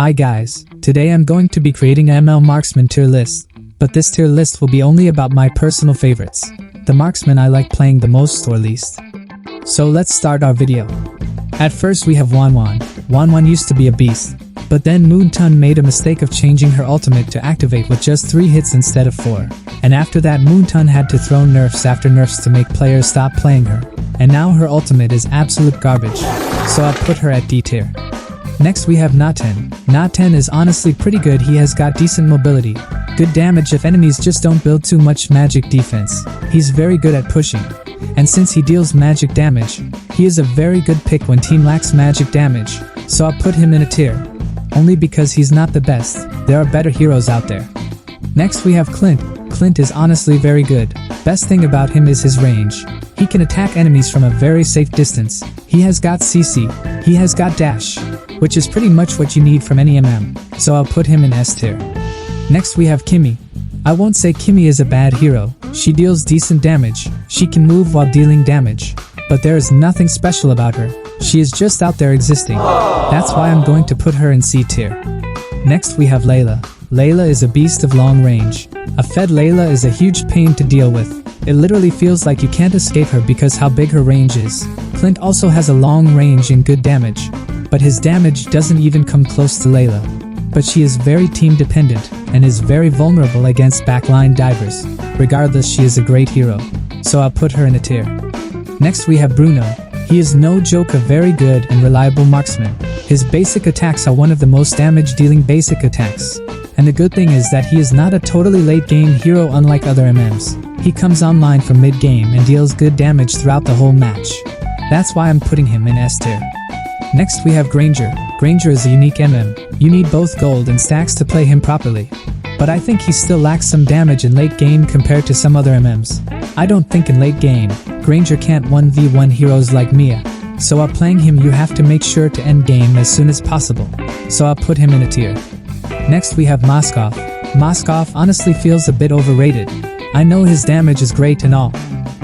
Hi guys, today I'm going to be creating a ML Marksmen tier list, but this tier list will be only about my personal favorites, the marksmen I like playing the most or least. So let's start our video. At first we have Wanwan. Wanwan used to be a beast, but then Moontun made a mistake of changing her ultimate to activate with just 3 hits instead of 4, and after that Moontun had to throw nerfs after nerfs to make players stop playing her, and now her ultimate is absolute garbage, so I'll put her at D tier. Next we have Naten. Naten is honestly pretty good. He has got decent mobility, good damage if enemies just don't build too much magic defense. He's very good at pushing, and since he deals magic damage, he is a very good pick when team lacks magic damage, so I'll put him in a tier. Only because he's not the best, there are better heroes out there. Next we have Clint. Clint is honestly very good. Best thing about him is his range. He can attack enemies from a very safe distance. He has got CC. He has got dash, which is pretty much what you need from any MM, so I'll put him in S tier. Next we have Kimmy. I won't say Kimmy is a bad hero. She deals decent damage. She can move while dealing damage, but there is nothing special about her. She is just out there existing. That's why I'm going to put her in C tier. Next we have Layla. Layla is a beast of long range. A fed Layla is a huge pain to deal with. It literally feels like you can't escape her because how big her range is. Clint also has a long range and good damage, but his damage doesn't even come close to Layla. But she is very team dependent and is very vulnerable against backline divers. Regardless, she is a great hero, so I'll put her in a tier. Next we have Bruno. He is no joke a very good and reliable marksman. His basic attacks are one of the most damage dealing basic attacks. And the good thing is that he is not a totally late game hero unlike other MMs. He comes online from mid game and deals good damage throughout the whole match. That's why I'm putting him in S tier. Next we have Granger. Granger is a unique MM. You need both gold and stacks to play him properly. But I think he still lacks some damage in late game compared to some other MMs. I don't think in late game, Granger can't 1v1 heroes like Mia. So while playing him you have to make sure to end game as soon as possible. So I'll put him in a tier. Next we have Moskov. Moskov honestly feels a bit overrated. I know his damage is great and all,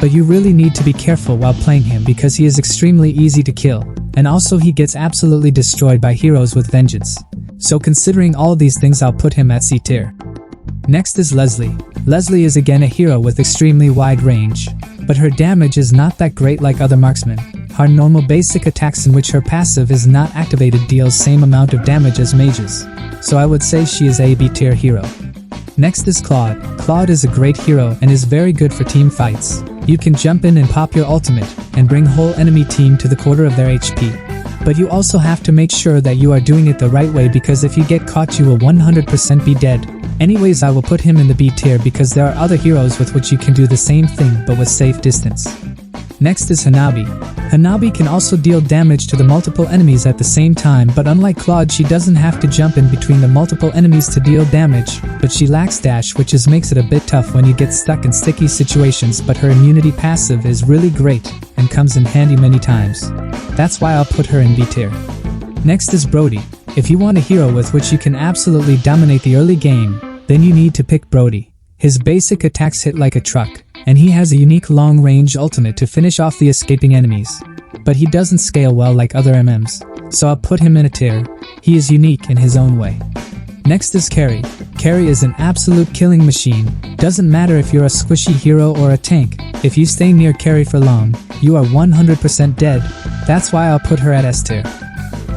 but you really need to be careful while playing him because he is extremely easy to kill, and also he gets absolutely destroyed by heroes with vengeance. So considering all these things I'll put him at C tier. Next is Leslie. Leslie is again a hero with extremely wide range, but her damage is not that great like other marksmen. Her normal basic attacks in which her passive is not activated deals same amount of damage as mages, so I would say she is a B tier hero. Next is Claude. Claude is a great hero and is very good for team fights. You can jump in and pop your ultimate and bring whole enemy team to the quarter of their HP. But you also have to make sure that you are doing it the right way because if you get caught you will 100% be dead. Anyways, I will put him in the B tier because there are other heroes with which you can do the same thing but with safe distance. Next is Hanabi. Hanabi can also deal damage to the multiple enemies at the same time, but unlike Claude she doesn't have to jump in between the multiple enemies to deal damage, but she lacks dash which makes it a bit tough when you get stuck in sticky situations, but her immunity passive is really great and comes in handy many times. That's why I'll put her in B tier. Next is Brody. If you want a hero with which you can absolutely dominate the early game, then you need to pick Brody. His basic attacks hit like a truck, and he has a unique long-range ultimate to finish off the escaping enemies. But he doesn't scale well like other MMs, so I'll put him in a tier. He is unique in his own way. Next is Carry. Carry is an absolute killing machine. Doesn't matter if you're a squishy hero or a tank, if you stay near Carry for long, you are 100% dead. That's why I'll put her at S tier.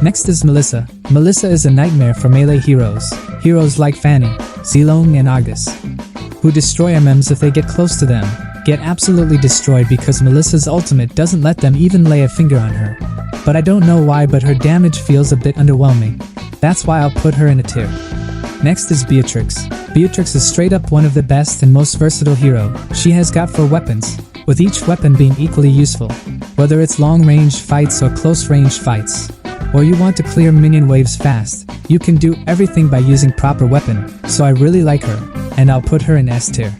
Next is Melissa. Melissa is a nightmare for melee heroes. Heroes like Fanny, Zilong and Argus, who destroy MMs if they get close to them, get absolutely destroyed because Melissa's ultimate doesn't let them even lay a finger on her. But I don't know why, but her damage feels a bit underwhelming. That's why I'll put her in a tier. Next is Beatrix. Beatrix is straight up one of the best and most versatile hero. She has got 4 weapons, with each weapon being equally useful. Whether it's long range fights or close range fights, or you want to clear minion waves fast, you can do everything by using proper weapon, so I really like her, and I'll put her in S tier.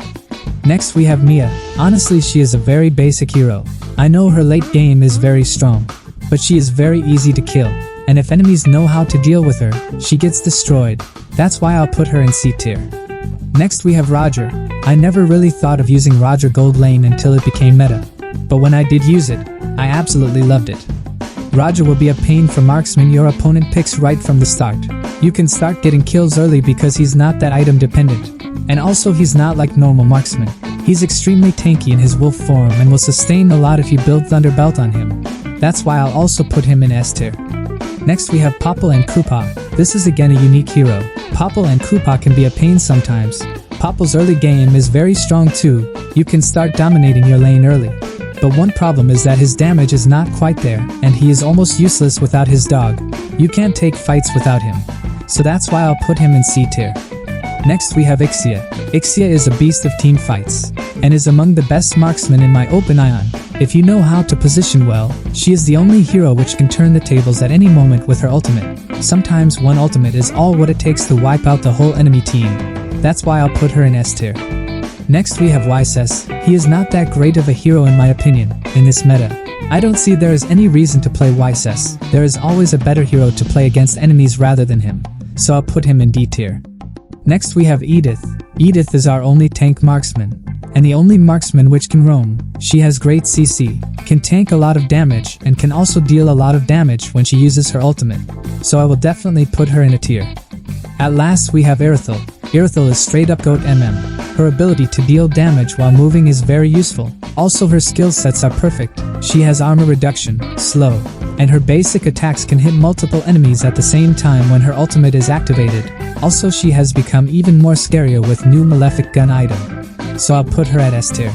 Next we have Mia. Honestly she is a very basic hero. I know her late game is very strong, but she is very easy to kill, and if enemies know how to deal with her, she gets destroyed. That's why I'll put her in C tier. Next we have Roger. I never really thought of using Roger Gold Lane until it became meta, but when I did use it, I absolutely loved it. Roger will be a pain for marksman your opponent picks right from the start. You can start getting kills early because he's not that item dependent. And also he's not like normal marksman. He's extremely tanky in his wolf form and will sustain a lot if you build Thunderbelt on him. That's why I'll also put him in S tier. Next we have Popple and Koopa. This is again a unique hero. Popple and Koopa can be a pain sometimes. Popple's early game is very strong too. You can start dominating your lane early. But one problem is that his damage is not quite there, and he is almost useless without his dog. You can't take fights without him. So that's why I'll put him in C tier. Next we have Ixia. Ixia is a beast of team fights, and is among the best marksmen in my open ion. If you know how to position well, she is the only hero which can turn the tables at any moment with her ultimate. Sometimes one ultimate is all what it takes to wipe out the whole enemy team. That's why I'll put her in S tier. Next we have Wyses. He is not that great of a hero in my opinion, in this meta. I don't see there is any reason to play Wyses. There is always a better hero to play against enemies rather than him. So I'll put him in D tier. Next we have Edith. Edith is our only tank marksman, and the only marksman which can roam. She has great CC, can tank a lot of damage, and can also deal a lot of damage when she uses her ultimate. So I will definitely put her in a tier. At last we have Irithyll. Irithyll is straight up GOAT MM. Her ability to deal damage while moving is very useful. Also her skill sets are perfect. She has armor reduction, slow, and her basic attacks can hit multiple enemies at the same time when her ultimate is activated. Also she has become even more scarier with new Malefic gun item. So I'll put her at S tier.